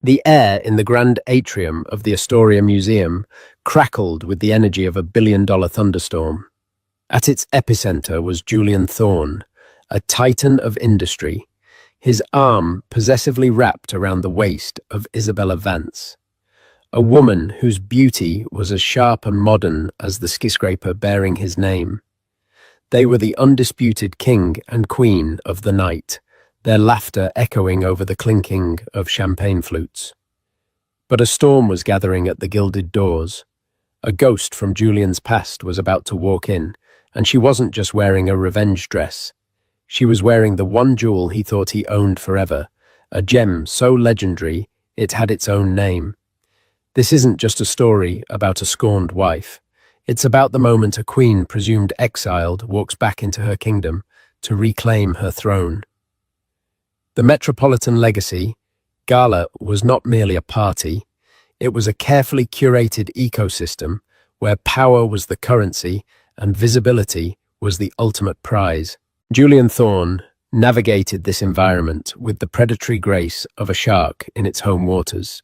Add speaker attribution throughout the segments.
Speaker 1: The air in the grand atrium of the Astoria Museum crackled with the energy of a billion-dollar thunderstorm. At its epicenter was Julian Thorne, a titan of industry, his arm possessively wrapped around the waist of Isabella Vance, a woman whose beauty was as sharp and modern as the skyscraper bearing his name. They were the undisputed king and queen of the night, their laughter echoing over the clinking of champagne flutes. But a storm was gathering at the gilded doors. A ghost from Julian's past was about to walk in, and she wasn't just wearing a revenge dress. She was wearing the one jewel he thought he owned forever, a gem so legendary it had its own name. This isn't just a story about a scorned wife. It's about the moment a queen presumed exiled walks back into her kingdom to reclaim her throne. The Metropolitan Legacy Gala was not merely a party. It was a carefully curated ecosystem where power was the currency and visibility was the ultimate prize. Julian Thorne navigated this environment with the predatory grace of a shark in its home waters.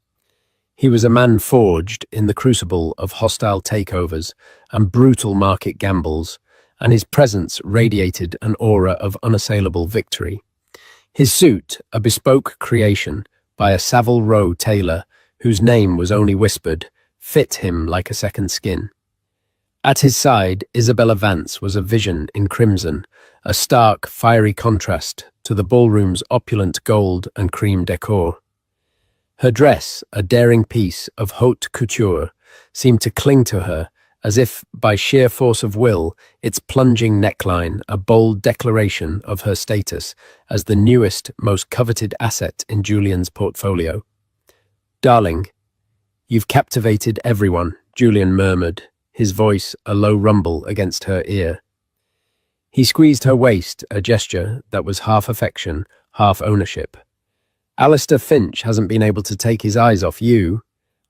Speaker 1: He was a man forged in the crucible of hostile takeovers and brutal market gambles, and his presence radiated an aura of unassailable victory. His suit, a bespoke creation by a Savile Row tailor whose name was only whispered, fit him like a second skin. At his side, Isabella Vance was a vision in crimson, a stark, fiery contrast to the ballroom's opulent gold and cream decor. Her dress, a daring piece of haute couture, seemed to cling to her as if, by sheer force of will, its plunging neckline a bold declaration of her status as the newest, most coveted asset in Julian's portfolio. "Darling, you've captivated everyone," Julian murmured, his voice a low rumble against her ear. He squeezed her waist, a gesture that was half affection, half ownership. "Alistair Finch hasn't been able to take his eyes off you.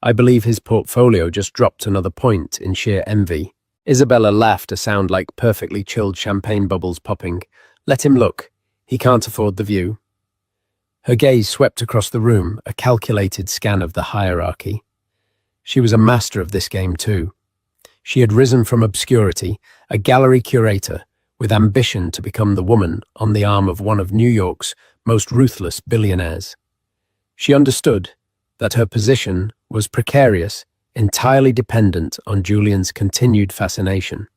Speaker 1: I believe his portfolio just dropped another point in sheer envy." Isabella laughed, a sound like perfectly chilled champagne bubbles popping. "Let him look. He can't afford the view." Her gaze swept across the room, a calculated scan of the hierarchy. She was a master of this game too. She had risen from obscurity, a gallery curator, with ambition to become the woman on the arm of one of New York's most ruthless billionaires. She understood that her position was precarious, entirely dependent on Julian's continued fascination.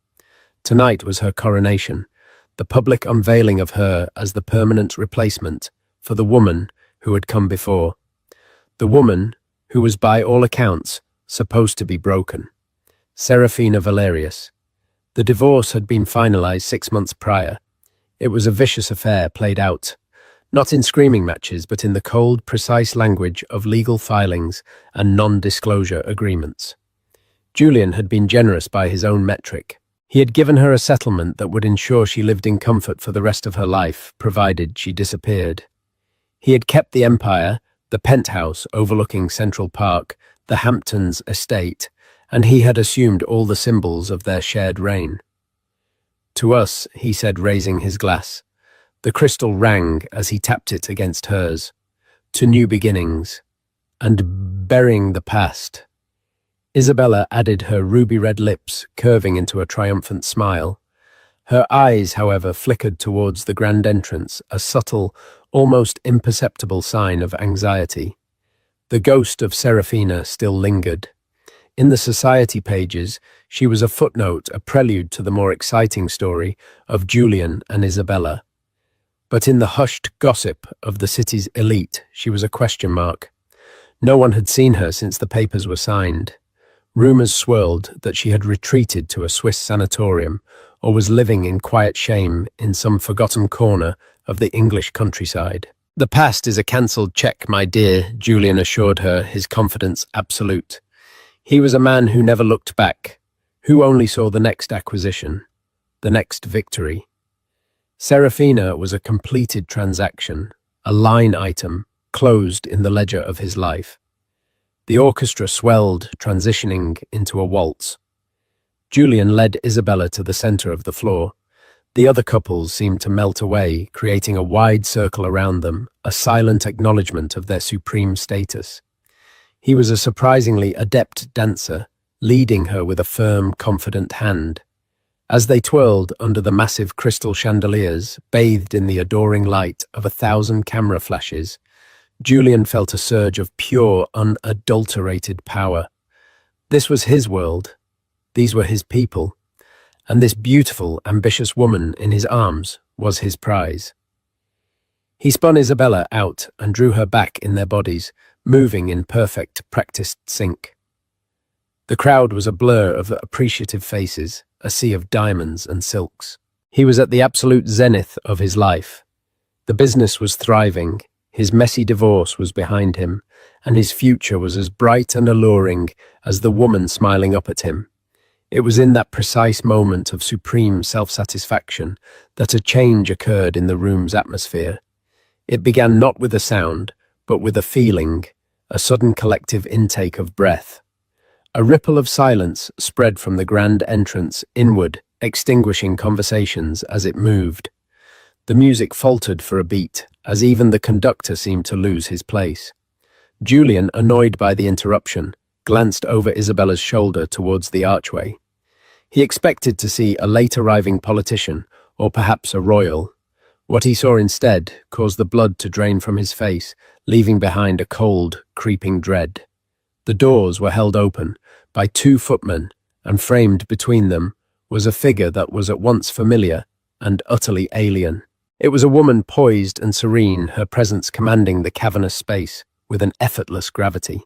Speaker 1: Tonight was her coronation, the public unveiling of her as the permanent replacement for the woman who had come before. The woman who was by all accounts supposed to be broken. Serafina Valerius. The divorce had been finalized 6 months prior. It was a vicious affair played out, not in screaming matches, but in the cold, precise language of legal filings and non-disclosure agreements. Julian had been generous by his own metric. He had given her a settlement that would ensure she lived in comfort for the rest of her life, provided she disappeared. He had kept the empire, the penthouse overlooking Central Park, the Hamptons estate, and he had assumed all the symbols of their shared reign. "To us," he said, raising his glass. The crystal rang as he tapped it against hers. "To new beginnings, and burying the past." Isabella added her ruby-red lips, curving into a triumphant smile. Her eyes, however, flickered towards the grand entrance, a subtle, almost imperceptible sign of anxiety. The ghost of Serafina still lingered. In the society pages, she was a footnote, a prelude to the more exciting story of Julian and Isabella. But in the hushed gossip of the city's elite, she was a question mark. No one had seen her since the papers were signed. Rumors swirled that she had retreated to a Swiss sanatorium or was living in quiet shame in some forgotten corner of the English countryside. "The past is a cancelled check, my dear," Julian assured her, his confidence absolute. He was a man who never looked back, who only saw the next acquisition, the next victory. Serafina was a completed transaction, a line item, closed in the ledger of his life. The orchestra swelled, transitioning into a waltz. Julian led Isabella to the center of the floor. The other couples seemed to melt away, creating a wide circle around them, a silent acknowledgement of their supreme status. He was a surprisingly adept dancer, leading her with a firm, confident hand. As they twirled under the massive crystal chandeliers, bathed in the adoring light of 1,000 camera flashes, Julian felt a surge of pure, unadulterated power. This was his world. These were his people. And this beautiful, ambitious woman in his arms was his prize. He spun Isabella out and drew her back in their bodies, moving in perfect, practiced sync. The crowd was a blur of appreciative faces, a sea of diamonds and silks. He was at the absolute zenith of his life. The business was thriving, his messy divorce was behind him, and his future was as bright and alluring as the woman smiling up at him. It was in that precise moment of supreme self-satisfaction that a change occurred in the room's atmosphere. It began not with a sound, but with a feeling, a sudden collective intake of breath. A ripple of silence spread from the grand entrance inward, extinguishing conversations as it moved. The music faltered for a beat, as even the conductor seemed to lose his place. Julian, annoyed by the interruption, glanced over Isabella's shoulder towards the archway. He expected to see a late-arriving politician, or perhaps a royal. What he saw instead caused the blood to drain from his face, leaving behind a cold, creeping dread. The doors were held open by 2 footmen, and framed between them was a figure that was at once familiar and utterly alien. It was a woman poised and serene, her presence commanding the cavernous space with an effortless gravity.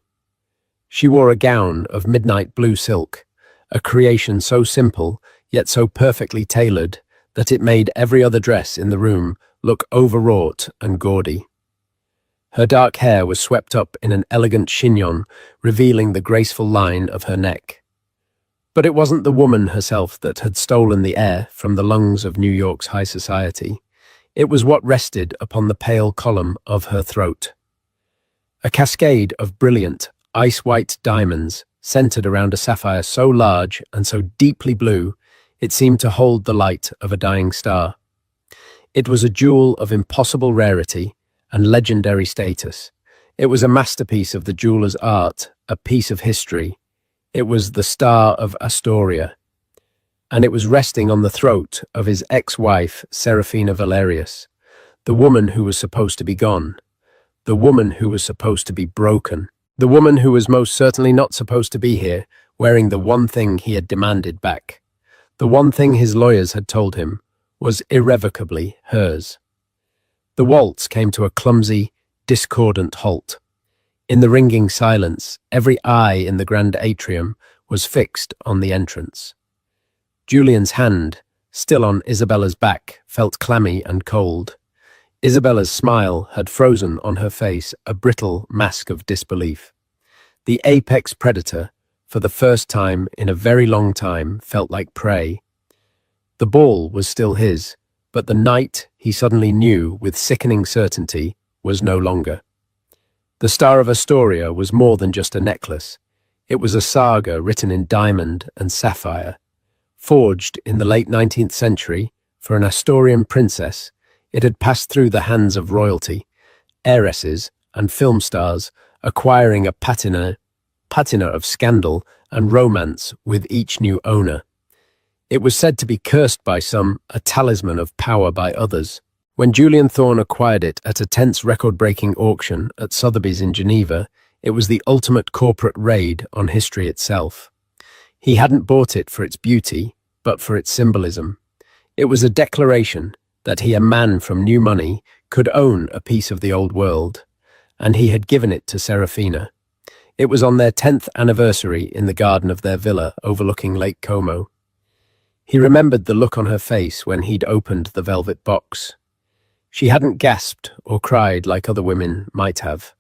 Speaker 1: She wore a gown of midnight blue silk, a creation so simple yet so perfectly tailored that it made every other dress in the room look overwrought and gaudy. Her dark hair was swept up in an elegant chignon, revealing the graceful line of her neck. But it wasn't the woman herself that had stolen the air from the lungs of New York's high society. It was what rested upon the pale column of her throat. A cascade of brilliant, ice-white diamonds centered around a sapphire so large and so deeply blue, it seemed to hold the light of a dying star. It was a jewel of impossible rarity and legendary status. It was a masterpiece of the jeweler's art, a piece of history. It was the Star of Astoria, and it was resting on the throat of his ex-wife, Serafina Valerius, the woman who was supposed to be gone, the woman who was supposed to be broken, the woman who was most certainly not supposed to be here, wearing the one thing he had demanded back. The one thing his lawyers had told him was irrevocably hers. The waltz came to a clumsy, discordant halt. In the ringing silence, every eye in the grand atrium was fixed on the entrance. Julian's hand, still on Isabella's back, felt clammy and cold. Isabella's smile had frozen on her face, a brittle mask of disbelief. The apex predator, for the first time in a very long time, felt like prey. The ball was still his, but the night, he suddenly knew with sickening certainty, was no longer. The Star of Astoria was more than just a necklace. It was a saga written in diamond and sapphire. Forged in the late 19th century for an Asturian princess, it had passed through the hands of royalty, heiresses and film stars, acquiring a patina of scandal and romance with each new owner. It was said to be cursed by some, a talisman of power by others. When Julian Thorne acquired it at a tense record-breaking auction at Sotheby's in Geneva, it was the ultimate corporate raid on history itself. He hadn't bought it for its beauty, but for its symbolism. It was a declaration that he, a man from new money, could own a piece of the old world, and he had given it to Serafina. It was on their 10th anniversary in the garden of their villa overlooking Lake Como. He remembered the look on her face when he'd opened the velvet box. She hadn't gasped or cried like other women might have.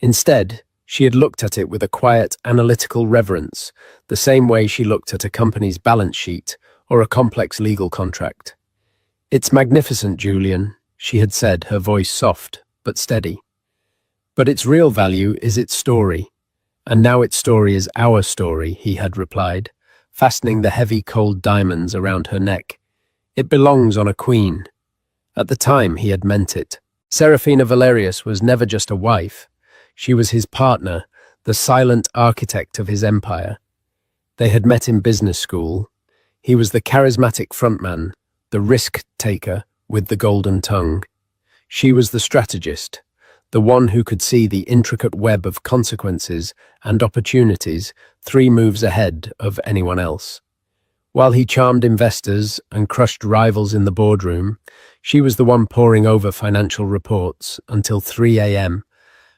Speaker 1: Instead, she had looked at it with a quiet, analytical reverence, the same way she looked at a company's balance sheet or a complex legal contract. "It's magnificent, Julian," she had said, her voice soft but steady. "But its real value is its story. And now its story is our story," he had replied, fastening the heavy, cold diamonds around her neck. "It belongs on a queen." At the time, he had meant it. Serafina Valerius was never just a wife. She was his partner, the silent architect of his empire. They had met in business school. He was the charismatic frontman, the risk-taker with the golden tongue. She was the strategist, the one who could see the intricate web of consequences and opportunities 3 moves ahead of anyone else. While he charmed investors and crushed rivals in the boardroom, she was the one poring over financial reports until 3 a.m.,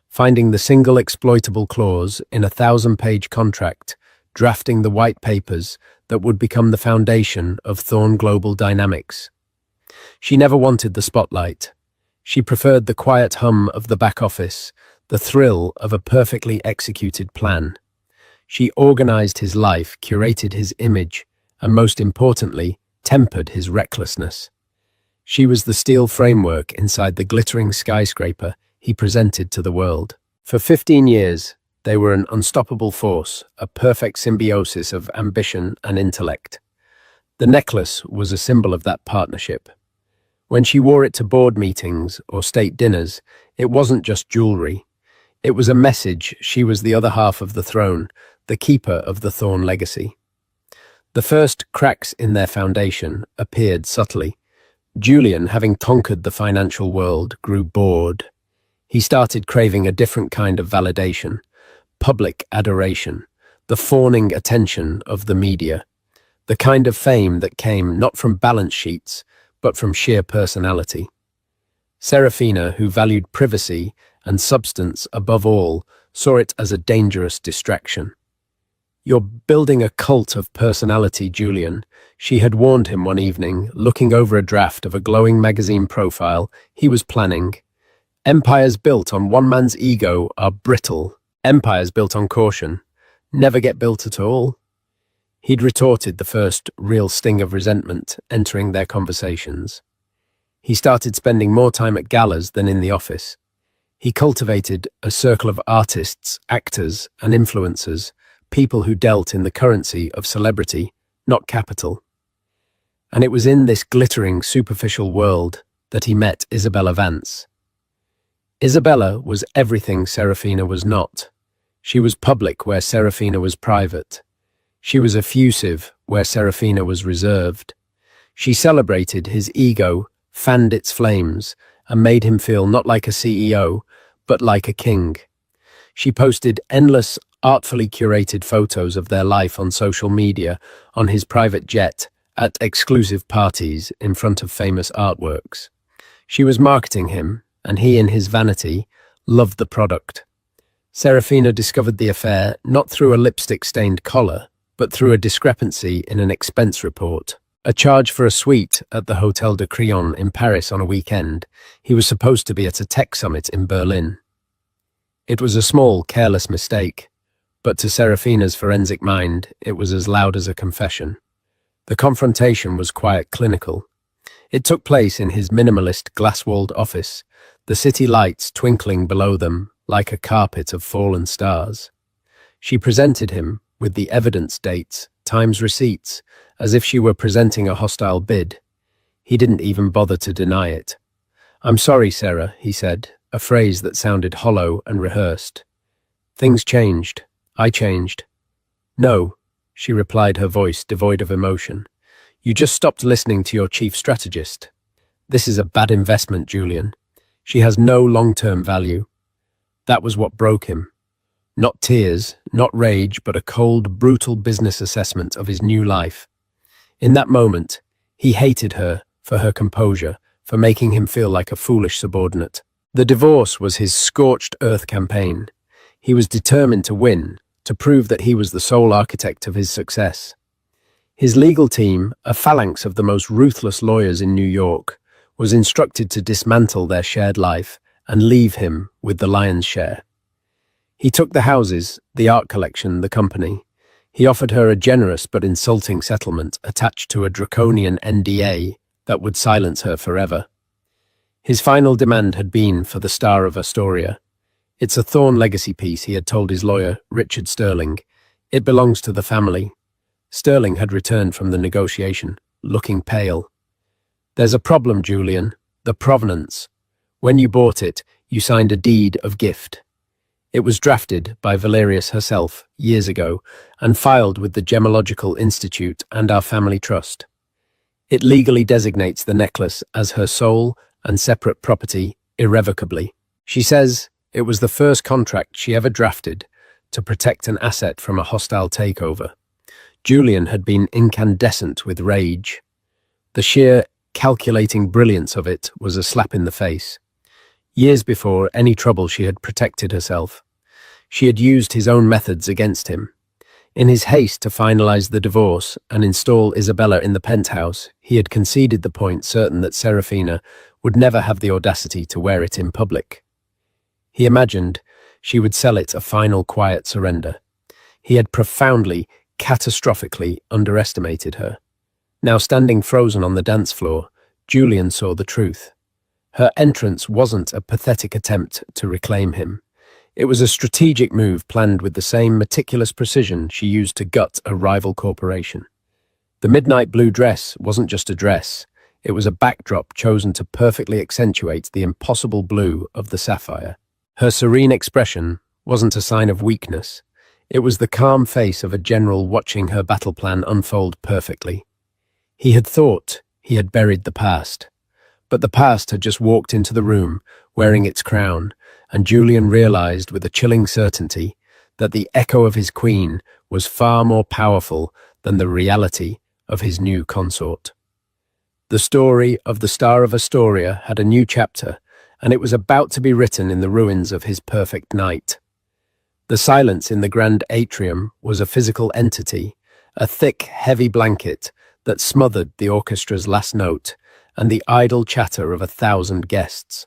Speaker 1: finding the single exploitable clause in a 1,000-page contract, drafting the white papers that would become the foundation of Thorn Global Dynamics. She never wanted the spotlight. She preferred the quiet hum of the back office, the thrill of a perfectly executed plan. She organized his life, curated his image, and most importantly, tempered his recklessness. She was the steel framework inside the glittering skyscraper he presented to the world. For 15 years, they were an unstoppable force, a perfect symbiosis of ambition and intellect. The necklace was a symbol of that partnership. When she wore it to board meetings or state dinners, it wasn't just jewelry. It was a message she was the other half of the throne, the keeper of the Thorn legacy. The first cracks in their foundation appeared subtly. Julian, having conquered the financial world, grew bored. He started craving a different kind of validation, public adoration, the fawning attention of the media, the kind of fame that came not from balance sheets, but from sheer personality. Serafina, who valued privacy and substance above all, saw it as a dangerous distraction. "You're building a cult of personality, Julian," she had warned him one evening, looking over a draft of a glowing magazine profile he was planning. "Empires built on one man's ego are brittle. Empires built on caution never get built at all." He'd retorted, the first real sting of resentment entering their conversations. He started spending more time at galas than in the office. He cultivated a circle of artists, actors, and influencers, people who dealt in the currency of celebrity, not capital. And it was in this glittering, superficial world that he met Isabella Vance. Isabella was everything Serafina was not. She was public where Serafina was private. She was effusive where Serafina was reserved. She celebrated his ego, fanned its flames, and made him feel not like a CEO, but like a king. She posted endless, artfully curated photos of their life on social media, on his private jet, at exclusive parties, in front of famous artworks. She was marketing him, and he, in his vanity, loved the product. Serafina discovered the affair not through a lipstick-stained collar, but through a discrepancy in an expense report. A charge for a suite at the Hotel de Crillon in Paris on a weekend. He was supposed to be at a tech summit in Berlin. It was a small, careless mistake, but to Serafina's forensic mind, it was as loud as a confession. The confrontation was quiet, clinical. It took place in his minimalist, glass-walled office, the city lights twinkling below them like a carpet of fallen stars. She presented him with the evidence dates, times receipts, as if she were presenting a hostile bid. He didn't even bother to deny it. "I'm sorry, Sarah," he said, a phrase that sounded hollow and rehearsed. "Things changed. I changed." "No," she replied, her voice devoid of emotion. "You just stopped listening to your chief strategist. This is a bad investment, Julian. She has no long-term value." That was what broke him. Not tears, not rage, but a cold, brutal business assessment of his new life. In that moment, he hated her for her composure, for making him feel like a foolish subordinate. The divorce was his scorched earth campaign. He was determined to win, to prove that he was the sole architect of his success. His legal team, a phalanx of the most ruthless lawyers in New York, was instructed to dismantle their shared life and leave him with the lion's share. He took the houses, the art collection, the company. He offered her a generous but insulting settlement attached to a draconian NDA that would silence her forever. His final demand had been for the Star of Astoria. "It's a Thorn legacy piece," he had told his lawyer, Richard Sterling. "It belongs to the family." Sterling had returned from the negotiation, looking pale. "There's a problem, Julian. The provenance. When you bought it, you signed a deed of gift. It was drafted by Valerius herself years ago and filed with the Gemological Institute and our family trust. It legally designates the necklace as her sole and separate property irrevocably. She says it was the first contract she ever drafted to protect an asset from a hostile takeover. Julian had been incandescent with rage. The sheer, calculating brilliance of it was a slap in the face. Years before any trouble, she had protected herself. She had used his own methods against him. In his haste to finalize the divorce and install Isabella in the penthouse, he had conceded the point, certain that Serafina would never have the audacity to wear it in public. He imagined she would sell it a final quiet surrender. He had profoundly, catastrophically underestimated her. Now standing frozen on the dance floor, Julian saw the truth. Her entrance wasn't a pathetic attempt to reclaim him. It was a strategic move planned with the same meticulous precision she used to gut a rival corporation. The midnight blue dress wasn't just a dress. It was a backdrop chosen to perfectly accentuate the impossible blue of the sapphire. Her serene expression wasn't a sign of weakness. It was the calm face of a general watching her battle plan unfold perfectly. He had thought he had buried the past, but the past had just walked into the room, wearing its crown, and Julian realized with a chilling certainty that the echo of his queen was far more powerful than the reality of his new consort. The story of the Star of Astoria had a new chapter, and it was about to be written in the ruins of his perfect night. The silence in the grand atrium was a physical entity, a thick, heavy blanket that smothered the orchestra's last note and the idle chatter of 1,000 guests.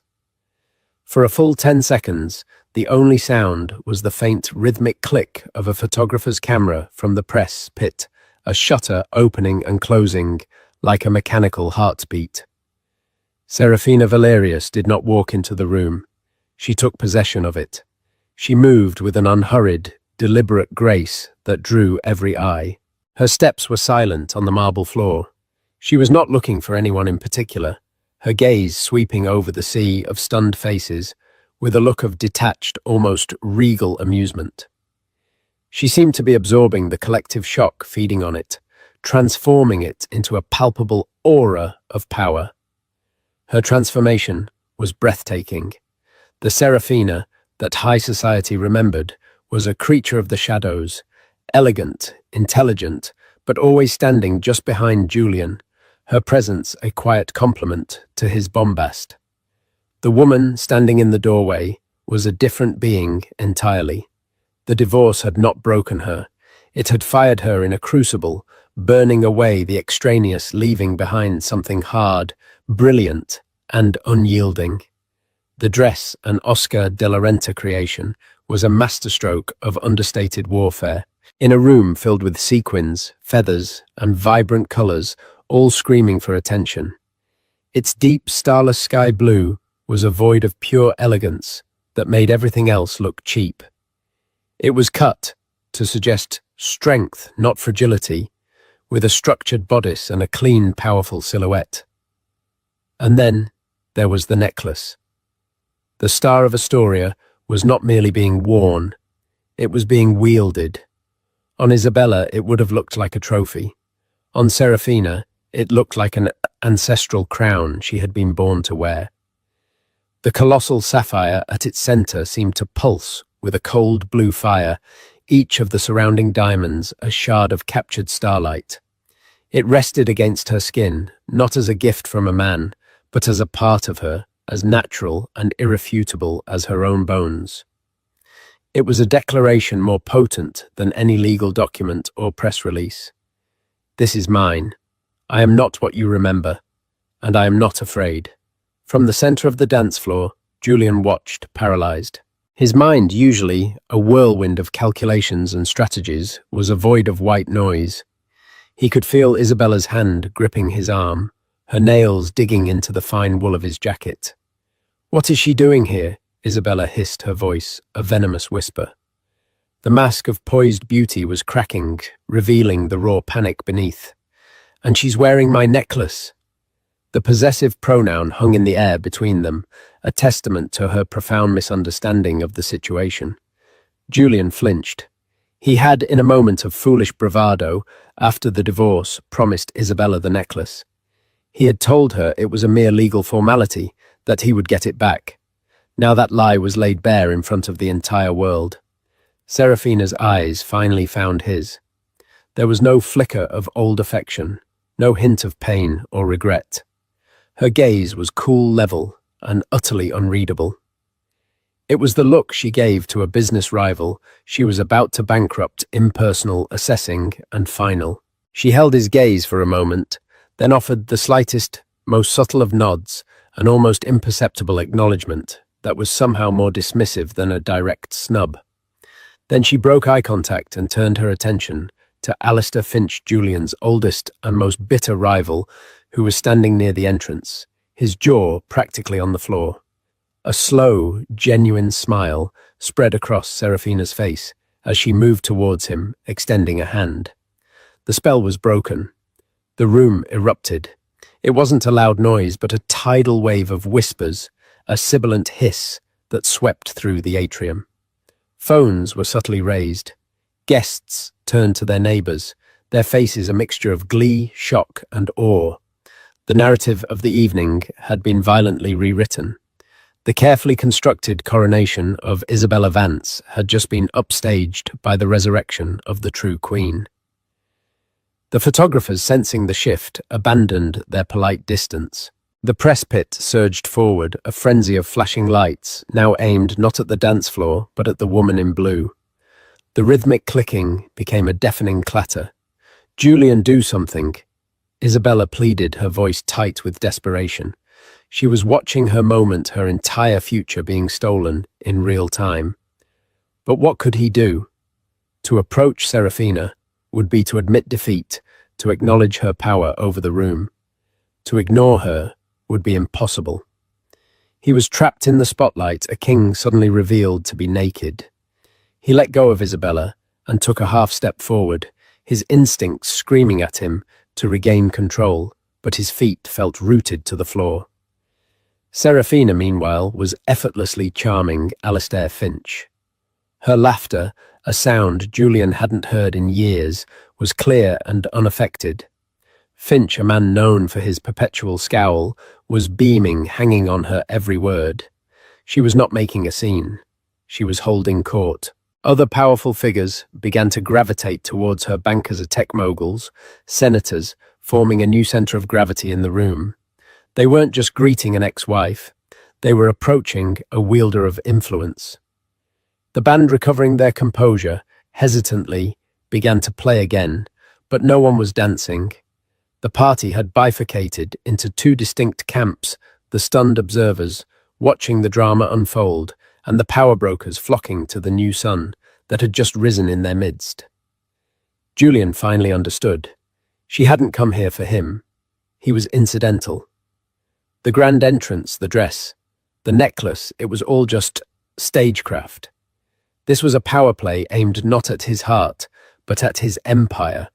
Speaker 1: For a full 10 seconds, the only sound was the faint rhythmic click of a photographer's camera from the press pit, a shutter opening and closing like a mechanical heartbeat. Serafina Valerius did not walk into the room. She took possession of it. She moved with an unhurried, deliberate grace that drew every eye. Her steps were silent on the marble floor. She was not looking for anyone in particular, her gaze sweeping over the sea of stunned faces with a look of detached, almost regal amusement. She seemed to be absorbing the collective shock feeding on it, transforming it into a palpable aura of power. Her transformation was breathtaking. The Serafina that high society remembered was a creature of the shadows, elegant, intelligent, but always standing just behind Julian, her presence a quiet complement to his bombast. The woman standing in the doorway was a different being entirely. The divorce had not broken her. It had fired her in a crucible, burning away the extraneous, leaving behind something hard, brilliant, and unyielding. The dress, an Oscar de la Renta creation, was a masterstroke of understated warfare. In a room filled with sequins, feathers, and vibrant colors, all screaming for attention. Its deep, starless sky blue was a void of pure elegance that made everything else look cheap. It was cut to suggest strength, not fragility, with a structured bodice and a clean, powerful silhouette. And then there was the necklace. The Star of Astoria was not merely being worn, it was being wielded. On Isabella, it would have looked like a trophy. On Serafina, it looked like an ancestral crown she had been born to wear. The colossal sapphire at its center seemed to pulse with a cold blue fire, each of the surrounding diamonds a shard of captured starlight. It rested against her skin, not as a gift from a man, but as a part of her, as natural and irrefutable as her own bones. It was a declaration more potent than any legal document or press release. This is mine. I am not what you remember, and I am not afraid. From the center of the dance floor, Julian watched, paralyzed. His mind, usually a whirlwind of calculations and strategies, was a void of white noise. He could feel Isabella's hand gripping his arm, her nails digging into the fine wool of his jacket. "What is she doing here?" Isabella hissed, her voice a venomous whisper. The mask of poised beauty was cracking, revealing the raw panic beneath. "And she's wearing my necklace." The possessive pronoun hung in the air between them, a testament to her profound misunderstanding of the situation. Julian flinched. He had, in a moment of foolish bravado, after the divorce, promised Isabella the necklace. He had told her it was a mere legal formality, that he would get it back. Now that lie was laid bare in front of the entire world. Serafina's eyes finally found his. There was no flicker of old affection, no hint of pain or regret. Her gaze was cool, level, and utterly unreadable. It was the look she gave to a business rival she was about to bankrupt, impersonal, assessing, and final. She held his gaze for a moment, then offered the slightest, most subtle of nods, an almost imperceptible acknowledgement that was somehow more dismissive than a direct snub. Then she broke eye contact and turned her attention to Alistair Finch, Julian's oldest and most bitter rival, who was standing near the entrance, his jaw practically on the floor. A slow, genuine smile spread across Serafina's face as she moved towards him, extending a hand. The spell was broken. The room erupted. It wasn't a loud noise, but a tidal wave of whispers, a sibilant hiss that swept through the atrium. Phones were subtly raised. Guests turned to their neighbors, their faces a mixture of glee, shock, and awe. The narrative of the evening had been violently rewritten. The carefully constructed coronation of Isabella Vance had just been upstaged by the resurrection of the true queen. The photographers, sensing the shift, abandoned their polite distance. The press pit surged forward, a frenzy of flashing lights, now aimed not at the dance floor, but at the woman in blue. The rhythmic clicking became a deafening clatter. "Julian, do something." Isabella pleaded, her voice tight with desperation. She was watching her moment, her entire future being stolen in real time. But what could he do? To approach Serafina would be to admit defeat, to acknowledge her power over the room. To ignore her would be impossible. He was trapped in the spotlight, a king suddenly revealed to be naked. He let go of Isabella and took a half step forward, his instincts screaming at him to regain control, but his feet felt rooted to the floor. Serafina, meanwhile, was effortlessly charming Alistair Finch. Her laughter, a sound Julian hadn't heard in years, was clear and unaffected. Finch, a man known for his perpetual scowl, was beaming, hanging on her every word. She was not making a scene. She was holding court. Other powerful figures began to gravitate towards her, bankers, tech moguls, senators, forming a new center of gravity in the room. They weren't just greeting an ex-wife. They were approaching a wielder of influence. The band, recovering their composure, hesitantly began to play again, but no one was dancing. The party had bifurcated into two distinct camps, the stunned observers, watching the drama unfold, and the power brokers flocking to the new sun that had just risen in their midst. Julian finally understood. She hadn't come here for him. He was incidental. The grand entrance, the dress, the necklace, it was all just stagecraft. This was a power play aimed not at his heart, but at his empire.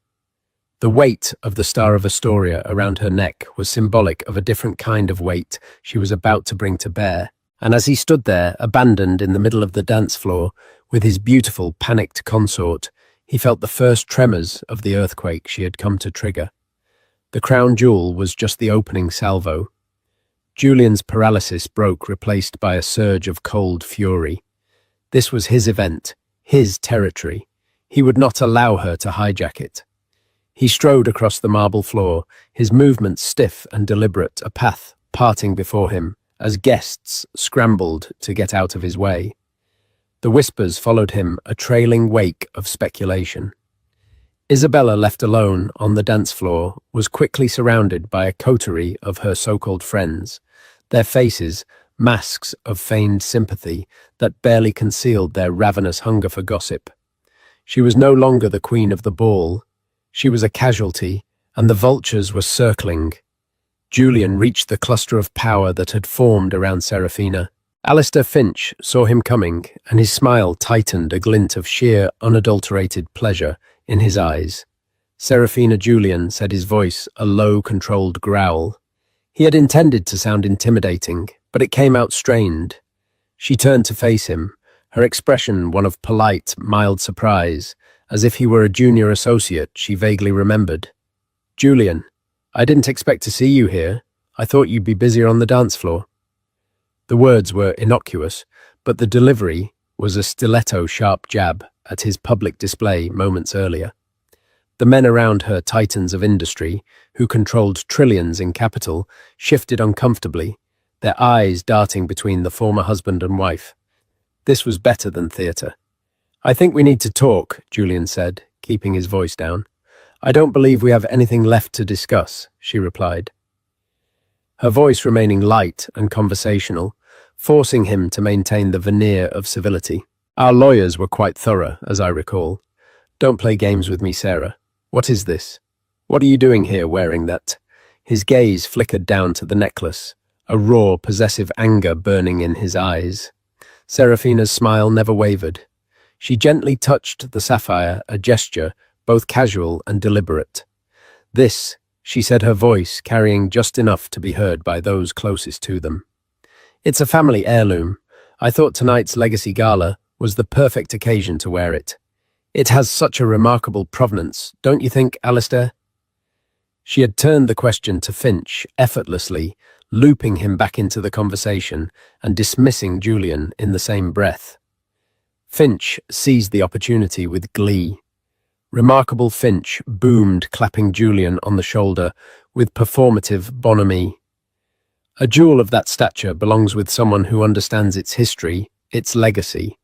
Speaker 1: The weight of the Star of Astoria around her neck was symbolic of a different kind of weight she was about to bring to bear, and as he stood there, abandoned in the middle of the dance floor, with his beautiful, panicked consort, he felt the first tremors of the earthquake she had come to trigger. The crown jewel was just the opening salvo. Julian's paralysis broke, replaced by a surge of cold fury. This was his event, his territory. He would not allow her to hijack it. He strode across the marble floor, his movements stiff and deliberate, a path parting before him, as guests scrambled to get out of his way. The whispers followed him, a trailing wake of speculation. Isabella, left alone on the dance floor, was quickly surrounded by a coterie of her so-called friends, their faces masks of feigned sympathy that barely concealed their ravenous hunger for gossip. She was no longer the queen of the ball. She was a casualty, and the vultures were circling. Julian reached the cluster of power that had formed around Serafina. Alistair Finch saw him coming, and his smile tightened, a glint of sheer, unadulterated pleasure in his eyes. "Serafina, Julian," said his voice, a low, controlled growl. He had intended to sound intimidating, but it came out strained. She turned to face him, her expression one of polite, mild surprise, as if he were a junior associate she vaguely remembered. "Julian, I didn't expect to see you here. I thought you'd be busier on the dance floor." The words were innocuous, but the delivery was a stiletto-sharp jab at his public display moments earlier. The men around her, titans of industry, who controlled trillions in capital, shifted uncomfortably, their eyes darting between the former husband and wife. This was better than theatre. "I think we need to talk," Julian said, keeping his voice down. "I don't believe we have anything left to discuss," she replied, her voice remaining light and conversational, forcing him to maintain the veneer of civility. "Our lawyers were quite thorough, as I recall. Don't play games with me, Sarah. What is this? What are you doing here wearing that?" His gaze flickered down to the necklace, a raw, possessive anger burning in his eyes. Serafina's smile never wavered. She gently touched the sapphire, a gesture both casual and deliberate. "This," she said, her voice carrying just enough to be heard by those closest to them. "It's a family heirloom. I thought tonight's Legacy Gala was the perfect occasion to wear it. It has such a remarkable provenance, don't you think, Alistair?" She had turned the question to Finch effortlessly, looping him back into the conversation and dismissing Julian in the same breath. Finch seized the opportunity with glee. Remarkable Finch boomed, clapping Julian on the shoulder with performative bonhomie. "A jewel of that stature belongs with someone who understands its history, its legacy,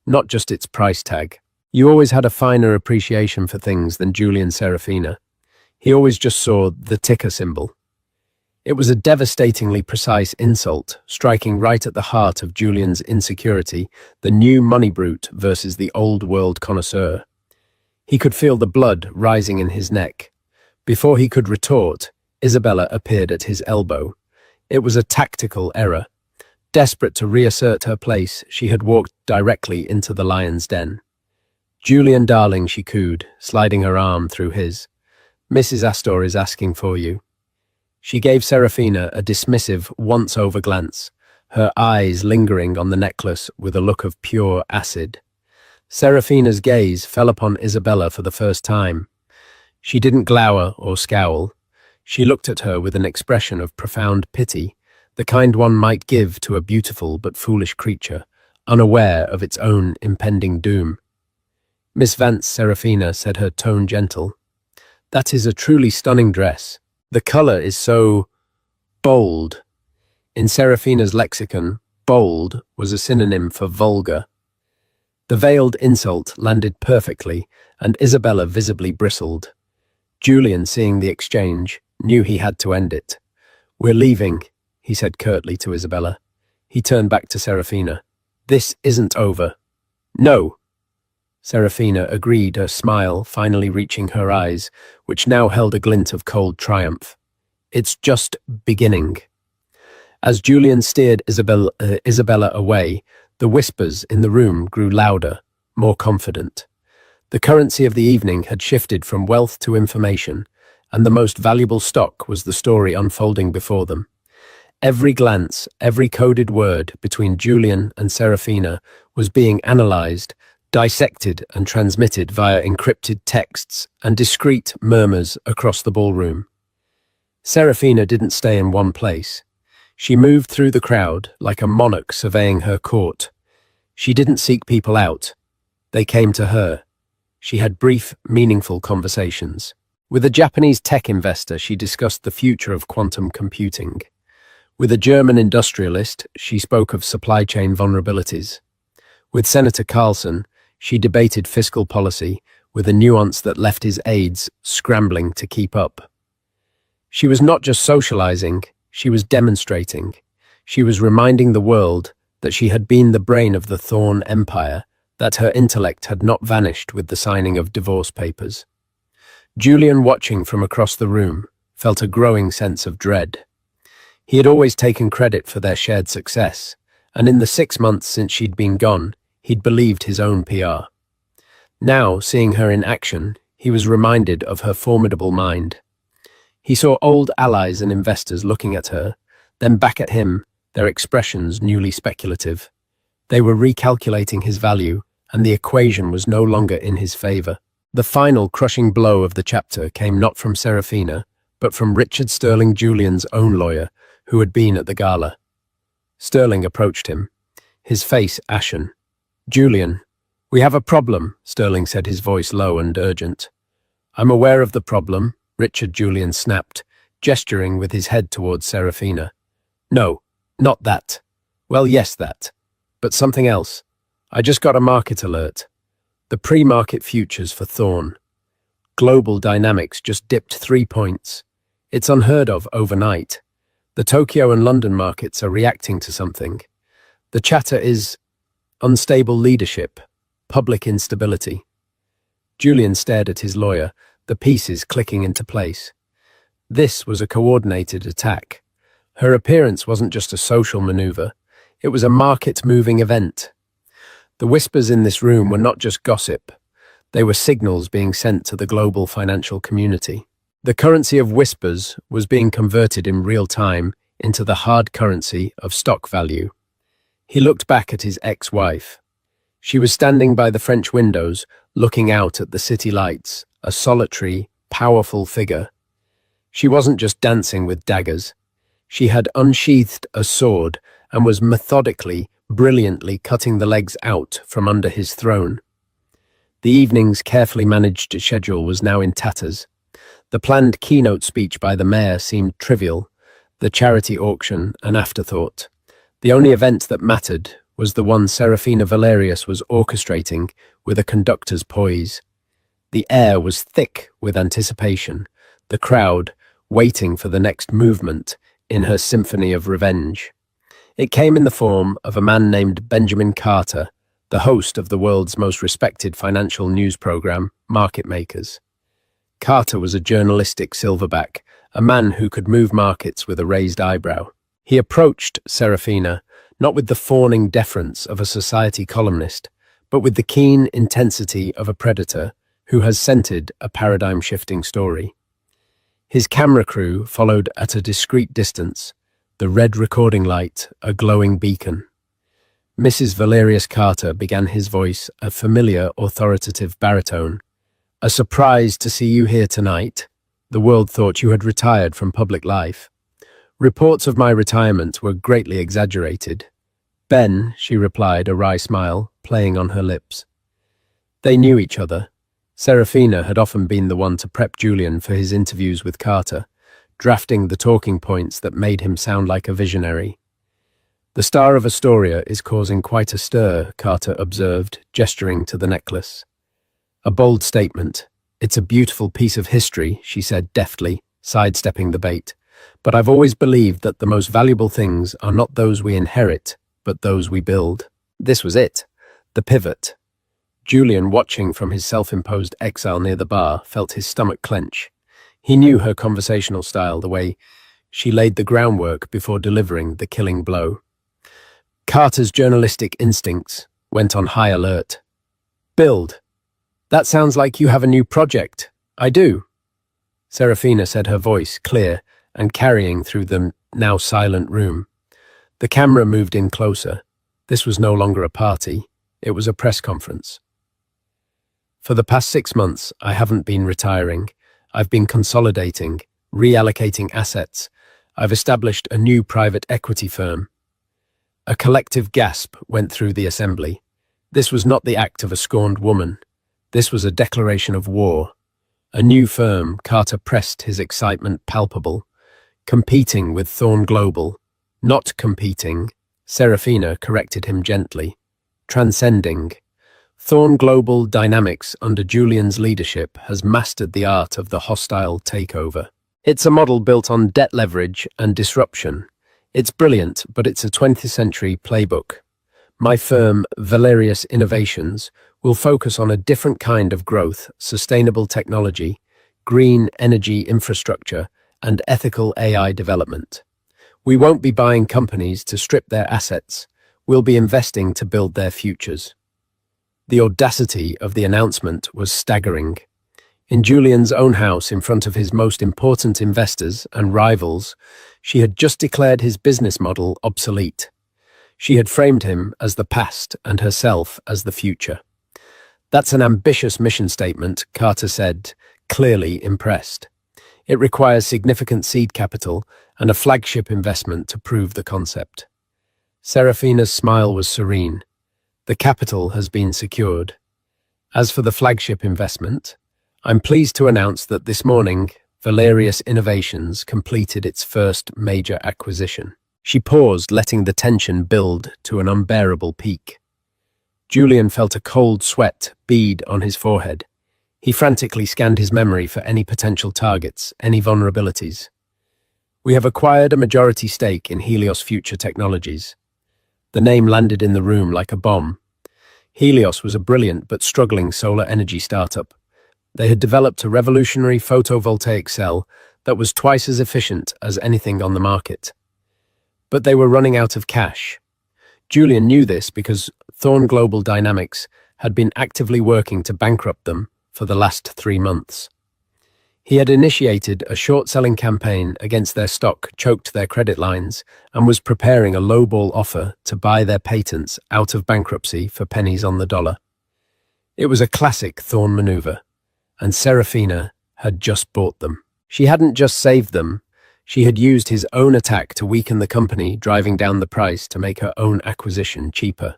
Speaker 1: not just its price tag." You always had a finer appreciation for things than Julian Serafina. He always just saw the ticker symbol. It was a devastatingly precise insult, striking right at the heart of Julian's insecurity, the new money brute versus the old world connoisseur. He could feel the blood rising in his neck. Before he could retort, Isabella appeared at his elbow. It was a tactical error. Desperate to reassert her place, she had walked directly into the lion's den. "Julian, darling," she cooed, sliding her arm through his. "Mrs. Astor is asking for you." She gave Serafina a dismissive, once-over glance, her eyes lingering on the necklace with a look of pure acid. Serafina's gaze fell upon Isabella for the first time. She didn't glower or scowl. She looked at her with an expression of profound pity, the kind one might give to a beautiful but foolish creature, unaware of its own impending doom. "Miss Vance," Serafina said, her tone gentle. "That is a truly stunning dress. The color is so bold." In Serafina's lexicon, bold was a synonym for vulgar. The veiled insult landed perfectly, and Isabella visibly bristled. Julian, seeing the exchange, knew he had to end it. "We're leaving," he said curtly to Isabella. He turned back to Serafina. "This isn't over." "No." Serafina agreed, her smile finally reaching her eyes, which now held a glint of cold triumph. "It's just beginning." As Julian steered Isabella away, the whispers in the room grew louder, more confident. The currency of the evening had shifted from wealth to information, and the most valuable stock was the story unfolding before them. Every glance, every coded word between Julian and Serafina was being analyzed, dissected and transmitted via encrypted texts and discreet murmurs across the ballroom. Serafina didn't stay in one place. She moved through the crowd like a monarch surveying her court. She didn't seek people out. They came to her. She had brief, meaningful conversations. With a Japanese tech investor, she discussed the future of quantum computing. With a German industrialist, she spoke of supply chain vulnerabilities. With Senator Carlson, she debated fiscal policy with a nuance that left his aides scrambling to keep up. She was not just socializing, she was demonstrating. She was reminding the world that she had been the brain of the Thorn Empire, that her intellect had not vanished with the signing of divorce papers. Julian, watching from across the room, felt a growing sense of dread. He had always taken credit for their shared success, and in the 6 months since she'd been gone, he'd believed his own PR. Now, seeing her in action, he was reminded of her formidable mind. He saw old allies and investors looking at her, then back at him, their expressions newly speculative. They were recalculating his value, and the equation was no longer in his favor. The final crushing blow of the chapter came not from Serafina, but from Richard Sterling Julian's own lawyer, who had been at the gala. Sterling approached him, his face ashen. "Julian, we have a problem," Sterling said, his voice low and urgent. "I'm aware of the problem," Richard Julian snapped, gesturing with his head towards Serafina. "No, not that. Well, yes, that. But something else. I just got a market alert. The pre-market futures for Thorn. Global dynamics just dipped 3 points. It's unheard of overnight. The Tokyo and London markets are reacting to something. The chatter is unstable leadership, public instability." Julian stared at his lawyer, the pieces clicking into place. This was a coordinated attack. Her appearance wasn't just a social maneuver, it was a market-moving event. The whispers in this room were not just gossip, they were signals being sent to the global financial community. The currency of whispers was being converted in real time into the hard currency of stock value. He looked back at his ex-wife. She was standing by the French windows, looking out at the city lights, a solitary, powerful figure. She wasn't just dancing with daggers. She had unsheathed a sword and was methodically, brilliantly cutting the legs out from under his throne. The evening's carefully managed schedule was now in tatters. The planned keynote speech by the mayor seemed trivial, the charity auction an afterthought. The only event that mattered was the one Serafina Valerius was orchestrating with a conductor's poise. The air was thick with anticipation, the crowd waiting for the next movement in her symphony of revenge. It came in the form of a man named Benjamin Carter, the host of the world's most respected financial news program, Market Makers. Carter was a journalistic silverback, a man who could move markets with a raised eyebrow. He approached Serafina not with the fawning deference of a society columnist, but with the keen intensity of a predator who has scented a paradigm-shifting story. His camera crew followed at a discreet distance, the red recording light a glowing beacon. Mrs. Valerius Carter began, his voice a familiar, authoritative baritone. "A surprise to see you here tonight. The world thought you had retired from public life. Reports of my retirement were greatly exaggerated." "Ben," she replied, a wry smile playing on her lips. They knew each other. Serafina had often been the one to prep Julian for his interviews with Carter, drafting the talking points that made him sound like a visionary. "The star of Astoria is causing quite a stir," Carter observed, gesturing to the necklace. "A bold statement. It's a beautiful piece of history," she said deftly, sidestepping the bait. "But I've always believed that the most valuable things are not those we inherit, but those we build." This was it, the pivot. Julian, watching from his self-imposed exile near the bar, felt his stomach clench. He knew her conversational style, the way she laid the groundwork before delivering the killing blow. Carter's journalistic instincts went on high alert. "Build. That sounds like you have a new project." "I do," Serafina said, her voice clear and carrying through the now silent room. The camera moved in closer. This was no longer a party. It was a press conference. "For the past 6 months, I haven't been retiring. I've been consolidating, reallocating assets. I've established a new private equity firm." A collective gasp went through the assembly. This was not the act of a scorned woman. This was a declaration of war. A new firm, Carter pressed, his excitement palpable. Competing with Thorn Global. Not competing, Serafina corrected him gently. Transcending. Thorn Global Dynamics, under Julian's leadership, has mastered the art of the hostile takeover. It's a model built on debt leverage and disruption. It's brilliant, but it's a 20th century playbook. My firm, Valerius Innovations, will focus on a different kind of growth, sustainable technology, green energy infrastructure, and ethical AI development. We won't be buying companies to strip their assets. We'll be investing to build their futures. The audacity of the announcement was staggering. In Julian's own house, in front of his most important investors and rivals, she had just declared his business model obsolete. She had framed him as the past and herself as the future. That's an ambitious mission statement, Carter said, clearly impressed. It requires significant seed capital and a flagship investment to prove the concept. Serafina's smile was serene. The capital has been secured. As for the flagship investment, I'm pleased to announce that this morning, Valerius Innovations completed its first major acquisition. She paused, letting the tension build to an unbearable peak. Julian felt a cold sweat bead on his forehead. He frantically scanned his memory for any potential targets, any vulnerabilities. We have acquired a majority stake in Helios Future Technologies. The name landed in the room like a bomb. Helios was a brilliant but struggling solar energy startup. They had developed a revolutionary photovoltaic cell that was twice as efficient as anything on the market. But they were running out of cash. Julian knew this because Thorn Global Dynamics had been actively working to bankrupt them for the last 3 months. He had initiated a short-selling campaign against their stock, choked their credit lines, and was preparing a lowball offer to buy their patents out of bankruptcy for pennies on the dollar. It was a classic Thorn maneuver, and Serafina had just bought them. She hadn't just saved them, she had used his own attack to weaken the company, driving down the price to make her own acquisition cheaper.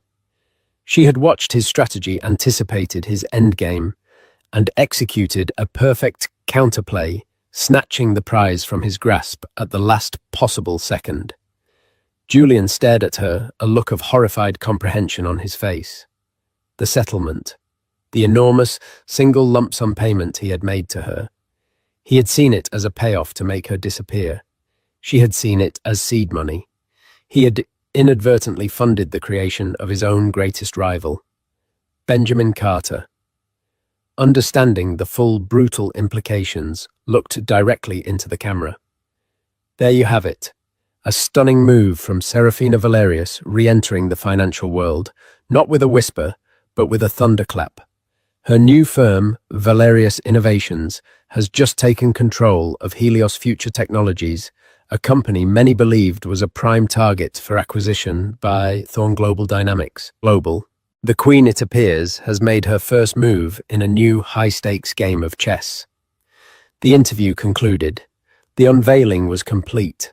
Speaker 1: She had watched his strategy, anticipated his endgame, and executed a perfect counterplay, snatching the prize from his grasp at the last possible second. Julian stared at her, a look of horrified comprehension on his face. The settlement, the enormous single lump sum payment he had made to her. He had seen it as a payoff to make her disappear. She had seen it as seed money. He had inadvertently funded the creation of his own greatest rival, Benjamin Carter. Understanding the full brutal implications, looked directly into the camera. There you have it, a stunning move from Serafina Valerius re-entering the financial world, not with a whisper, but with a thunderclap. Her new firm, Valerius Innovations, has just taken control of Helios Future Technologies, a company many believed was a prime target for acquisition by Thorn Global Dynamics. Global. The Queen, it appears, has made her first move in a new high-stakes game of chess. The interview concluded. The unveiling was complete.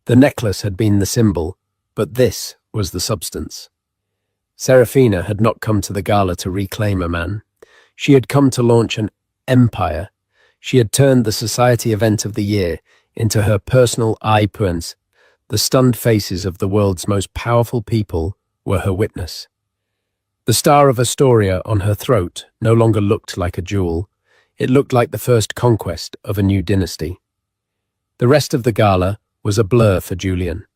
Speaker 1: The necklace had been the symbol, but this was the substance. Serafina had not come to the gala to reclaim a man. She had come to launch an empire. She had turned the society event of the year into her personal eye-points. The stunned faces of the world's most powerful people were her witness. The star of Astoria on her throat no longer looked like a jewel. It looked like the first conquest of a new dynasty. The rest of the gala was a blur for Julian.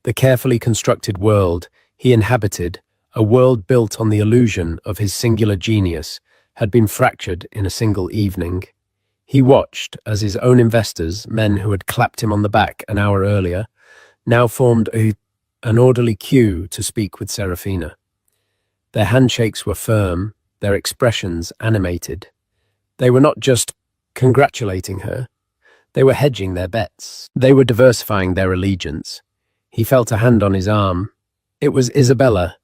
Speaker 1: The carefully constructed world he inhabited, a world built on the illusion of his singular genius, had been fractured in a single evening. He watched as his own investors, men who had clapped him on the back an hour earlier, now formed an orderly queue to speak with Serafina. Their handshakes were firm, their expressions animated. They were not just congratulating her, they were hedging their bets. They were diversifying their allegiance. He felt a hand on his arm. It was Isabella.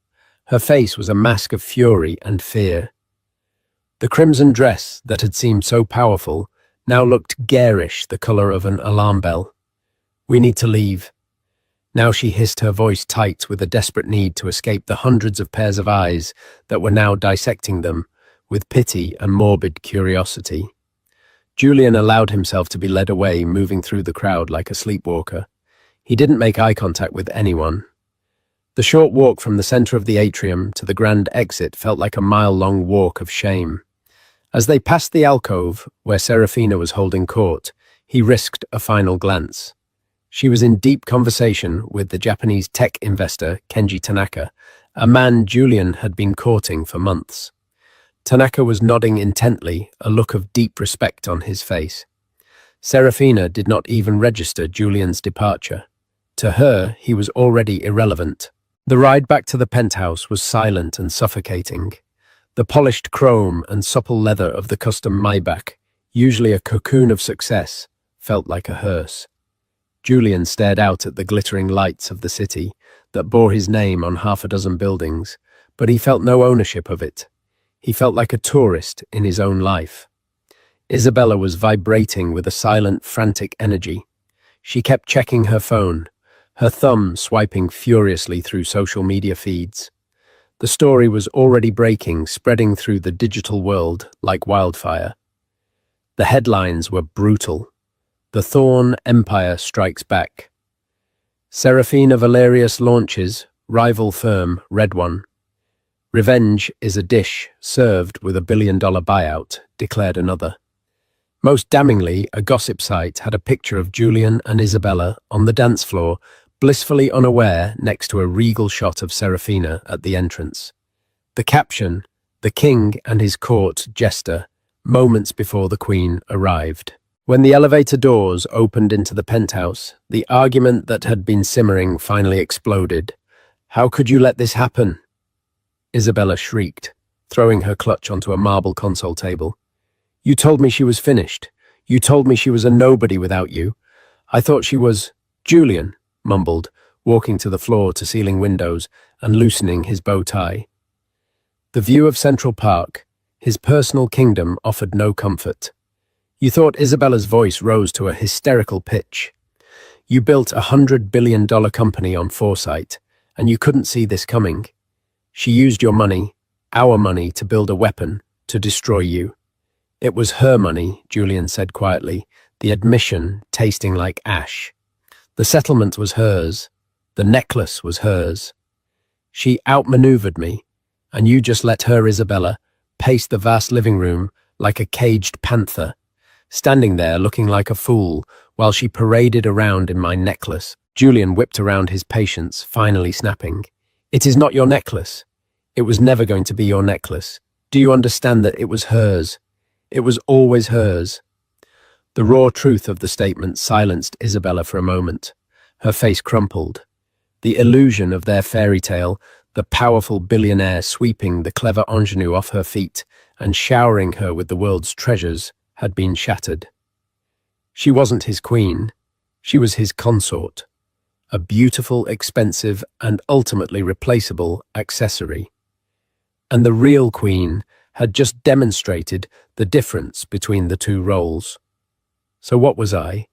Speaker 1: Her face was a mask of fury and fear. The crimson dress that had seemed so powerful now looked garish, the color of an alarm bell. "We need to leave." Now she hissed, her voice tight with a desperate need to escape the hundreds of pairs of eyes that were now dissecting them with pity and morbid curiosity. Julian allowed himself to be led away, moving through the crowd like a sleepwalker. He didn't make eye contact with anyone. The short walk from the center of the atrium to the grand exit felt like a mile-long walk of shame. As they passed the alcove where Serafina was holding court, he risked a final glance. She was in deep conversation with the Japanese tech investor Kenji Tanaka, a man Julian had been courting for months. Tanaka was nodding intently, a look of deep respect on his face. Serafina did not even register Julian's departure. To her, he was already irrelevant. The ride back to the penthouse was silent and suffocating. The polished chrome and supple leather of the custom Maybach, usually a cocoon of success, felt like a hearse. Julian stared out at the glittering lights of the city, that bore his name on half a dozen buildings, but he felt no ownership of it. He felt like a tourist in his own life. Isabella was vibrating with a silent, frantic energy. She kept checking her phone, her thumb swiping furiously through social media feeds. The story was already breaking, spreading through the digital world like wildfire. The headlines were brutal. The Thorn Empire strikes back. Serafina Valerius launches, rival firm, Red One. Revenge is a dish served with $1 billion buyout, declared another. Most damningly, a gossip site had a picture of Julian and Isabella on the dance floor, blissfully unaware next to a regal shot of Serafina at the entrance. The caption, "The King and his court jester," moments before the Queen arrived. When the elevator doors opened into the penthouse, the argument that had been simmering finally exploded. "How could you let this happen?" Isabella shrieked, throwing her clutch onto a marble console table. "You told me she was finished. You told me she was a nobody without you. I thought she was—" Julian mumbled, walking to the floor-to-ceiling windows and loosening his bow tie. The view of Central Park, his personal kingdom, offered no comfort. You thought Isabella's voice rose to a hysterical pitch. You built a $100 billion company on foresight, and you couldn't see this coming. She used your money, our money, to build a weapon, to destroy you. It was her money, Julian said quietly, the admission tasting like ash. The settlement was hers. The necklace was hers. She outmaneuvered me, and you just let her, Isabella, pace the vast living room like a caged panther, standing there looking like a fool while she paraded around in my necklace. Julian whipped around his patience, finally snapping. "It is not your necklace. It was never going to be your necklace. Do you understand that it was hers? It was always hers." The raw truth of the statement silenced Isabella for a moment. Her face crumpled. The illusion of their fairy tale, the powerful billionaire sweeping the clever ingenue off her feet and showering her with the world's treasures, had been shattered. She wasn't his queen. She was his consort. A beautiful, expensive, and ultimately replaceable accessory. And the real queen had just demonstrated the difference between the two roles. So what was I?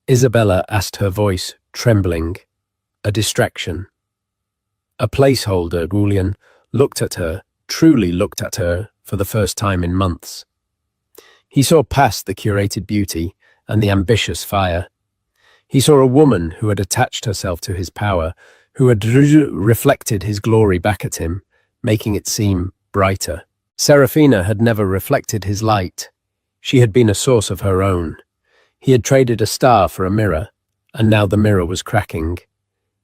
Speaker 1: Isabella asked, her voice trembling. A distraction. A placeholder. Julian looked at her, truly looked at her, for the first time in months. He saw past the curated beauty and the ambitious fire. He saw a woman who had attached herself to his power, who had reflected his glory back at him, making it seem brighter. Serafina had never reflected his light. She had been a source of her own. He had traded a star for a mirror, and now the mirror was cracking.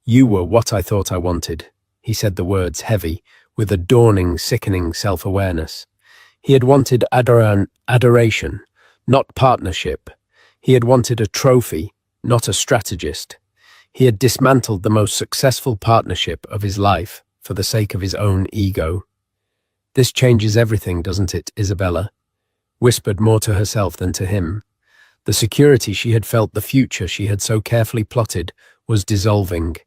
Speaker 1: "You were what I thought I wanted," he said, the words heavy, with a dawning, sickening self-awareness. He had wanted adoration, not partnership. He had wanted a trophy, not a strategist. He had dismantled the most successful partnership of his life for the sake of his own ego. "This changes everything, doesn't it, Isabella?" whispered more to herself than to him. The security she had felt, the future she had so carefully plotted, was dissolving.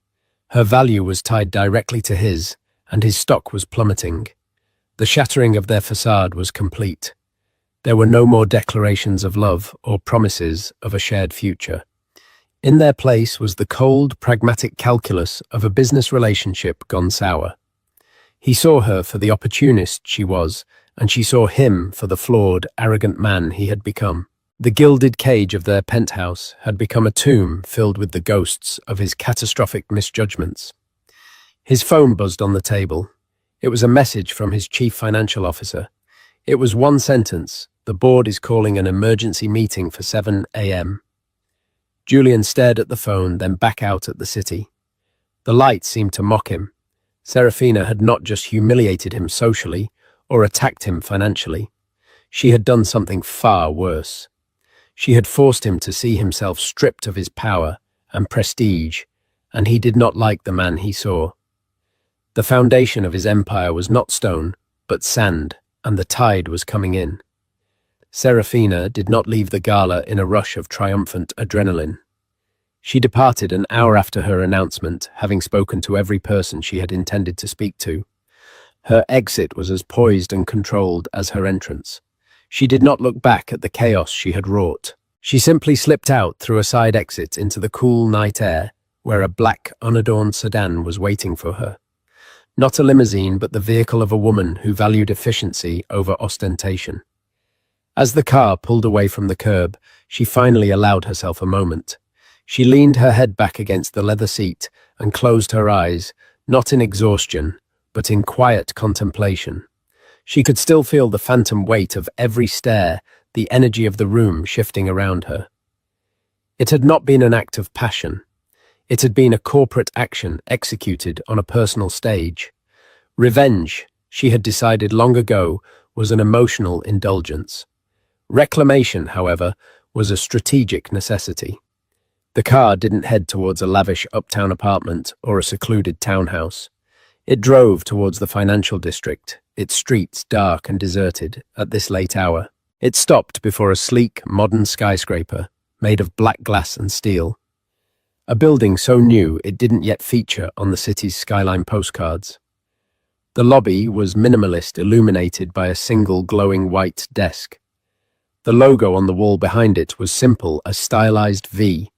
Speaker 1: Her value was tied directly to his, and his stock was plummeting. The shattering of their facade was complete. There were no more declarations of love or promises of a shared future. In their place was the cold, pragmatic calculus of a business relationship gone sour. He saw her for the opportunist she was, and she saw him for the flawed, arrogant man he had become. The gilded cage of their penthouse had become a tomb filled with the ghosts of his catastrophic misjudgments. His phone buzzed on the table. It was a message from his chief financial officer. It was one sentence: "The board is calling an emergency meeting for 7 a.m. Julian stared at the phone, then back out at the city. The light seemed to mock him. Serafina had not just humiliated him socially or attacked him financially. She had done something far worse. She had forced him to see himself stripped of his power and prestige, and he did not like the man he saw. The foundation of his empire was not stone, but sand, and the tide was coming in. Serafina did not leave the gala in a rush of triumphant adrenaline. She departed an hour after her announcement, having spoken to every person she had intended to speak to. Her exit was as poised and controlled as her entrance. She did not look back at the chaos she had wrought. She simply slipped out through a side exit into the cool night air, where a black, unadorned sedan was waiting for her. Not a limousine, but the vehicle of a woman who valued efficiency over ostentation. As the car pulled away from the curb, she finally allowed herself a moment. She leaned her head back against the leather seat and closed her eyes, not in exhaustion, but in quiet contemplation. She could still feel the phantom weight of every stare, the energy of the room shifting around her. It had not been an act of passion. It had been a corporate action executed on a personal stage. Revenge, she had decided long ago, was an emotional indulgence. Reclamation, however, was a strategic necessity. The car didn't head towards a lavish uptown apartment or a secluded townhouse. It drove towards the financial district, its streets dark and deserted at this late hour. It stopped before a sleek, modern skyscraper made of black glass and steel. A building so new it didn't yet feature on the city's skyline postcards. The lobby was minimalist, illuminated by a single glowing white desk. The logo on the wall behind it was simple, a stylized V.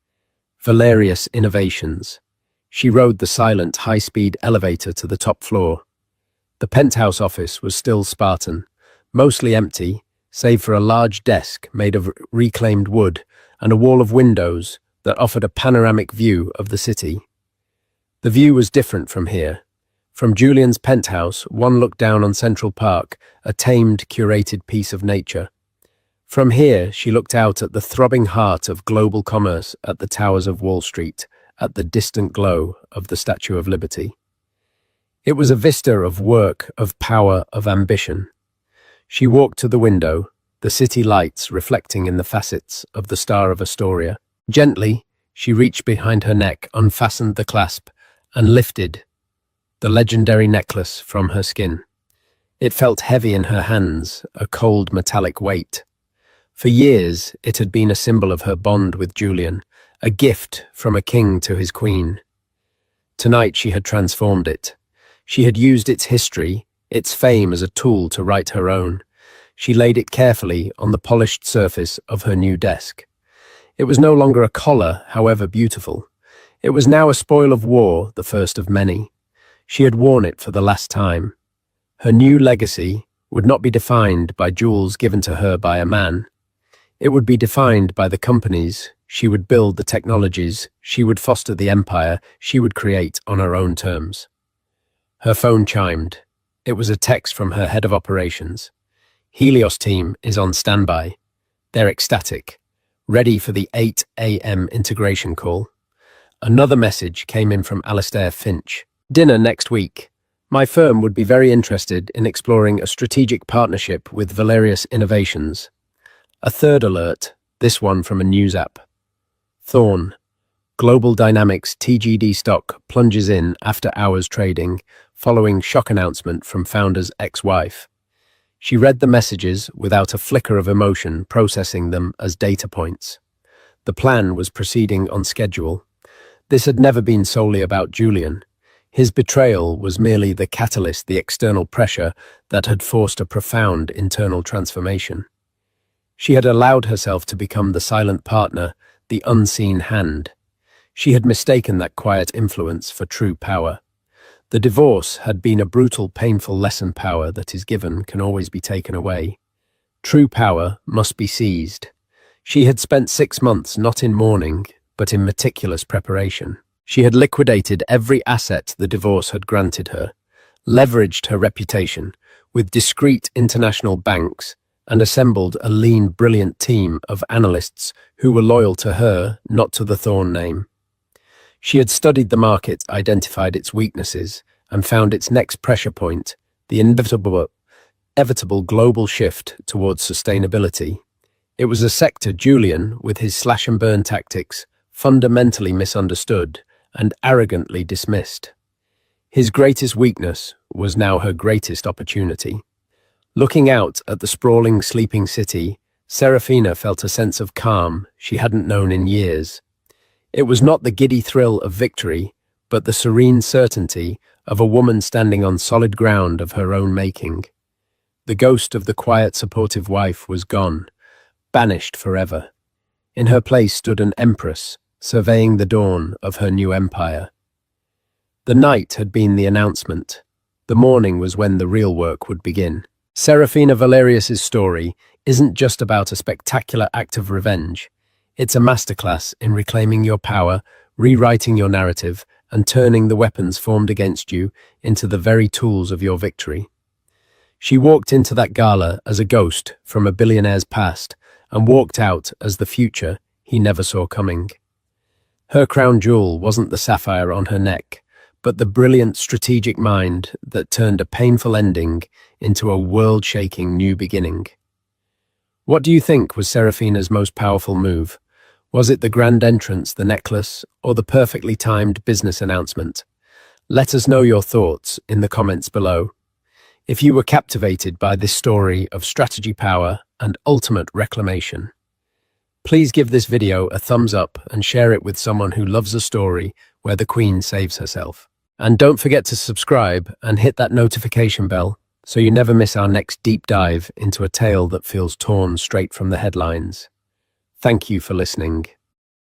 Speaker 1: Valerius Innovations. She rode the silent, high-speed elevator to the top floor. The penthouse office was still Spartan, mostly empty, save for a large desk made of reclaimed wood and a wall of windows that offered a panoramic view of the city. The view was different from here. From Julian's penthouse, one looked down on Central Park, a tamed, curated piece of nature. From here, she looked out at the throbbing heart of global commerce, at the towers of Wall Street, at the distant glow of the Statue of Liberty. It was a vista of work, of power, of ambition. She walked to the window, the city lights reflecting in the facets of the Star of Astoria. Gently, she reached behind her neck, unfastened the clasp, and lifted the legendary necklace from her skin. It felt heavy in her hands, a cold metallic weight. For years, it had been a symbol of her bond with Julian, a gift from a king to his queen. Tonight she had transformed it. She had used its history, its fame as a tool to write her own. She laid it carefully on the polished surface of her new desk. It was no longer a collar, however beautiful. It was now a spoil of war, the first of many. She had worn it for the last time. Her new legacy would not be defined by jewels given to her by a man. It would be defined by the companies. She would build the technologies. She would foster the empire she would create on her own terms. Her phone chimed. It was a text from her head of operations. Helios team is on standby. They're ecstatic, ready for the 8 a.m. integration call. Another message came in from Alistair Finch. Dinner next week. My firm would be very interested in exploring a strategic partnership with Valerius Innovations. A third alert, this one from a news app. Thorn. Global Dynamics TGD stock plunges in after hours trading, following shock announcement from founder's ex-wife. She read the messages without a flicker of emotion, processing them as data points. The plan was proceeding on schedule. This had never been solely about Julian. His betrayal was merely the catalyst, the external pressure that had forced a profound internal transformation. She had allowed herself to become the silent partner, the unseen hand. She had mistaken that quiet influence for true power. The divorce had been a brutal, painful lesson. Power that is given can always be taken away. True power must be seized. She had spent 6 months not in mourning, but in meticulous preparation. She had liquidated every asset the divorce had granted her, leveraged her reputation with discreet international banks, and assembled a lean, brilliant team of analysts who were loyal to her, not to the Thorn name. She had studied the market, identified its weaknesses, and found its next pressure point, the inevitable global shift towards sustainability. It was a sector Julian, with his slash-and-burn tactics, fundamentally misunderstood and arrogantly dismissed. His greatest weakness was now her greatest opportunity. Looking out at the sprawling, sleeping city, Serafina felt a sense of calm she hadn't known in years. It was not the giddy thrill of victory, but the serene certainty of a woman standing on solid ground of her own making. The ghost of the quiet, supportive wife was gone, banished forever. In her place stood an empress, surveying the dawn of her new empire. The night had been the announcement. The morning was when the real work would begin. Serafina Valerius's story isn't just about a spectacular act of revenge. It's a masterclass in reclaiming your power, rewriting your narrative, and turning the weapons formed against you into the very tools of your victory. She walked into that gala as a ghost from a billionaire's past and walked out as the future he never saw coming. Her crown jewel wasn't the sapphire on her neck, but the brilliant strategic mind that turned a painful ending into a world-shaking new beginning. What do you think was Serafina's most powerful move? Was it the grand entrance, the necklace, or the perfectly timed business announcement? Let us know your thoughts in the comments below. If you were captivated by this story of strategy, power, and ultimate reclamation, please give this video a thumbs up and share it with someone who loves a story where the Queen saves herself. And don't forget to subscribe and hit that notification bell so you never miss our next deep dive into a tale that feels torn straight from the headlines. Thank you for listening.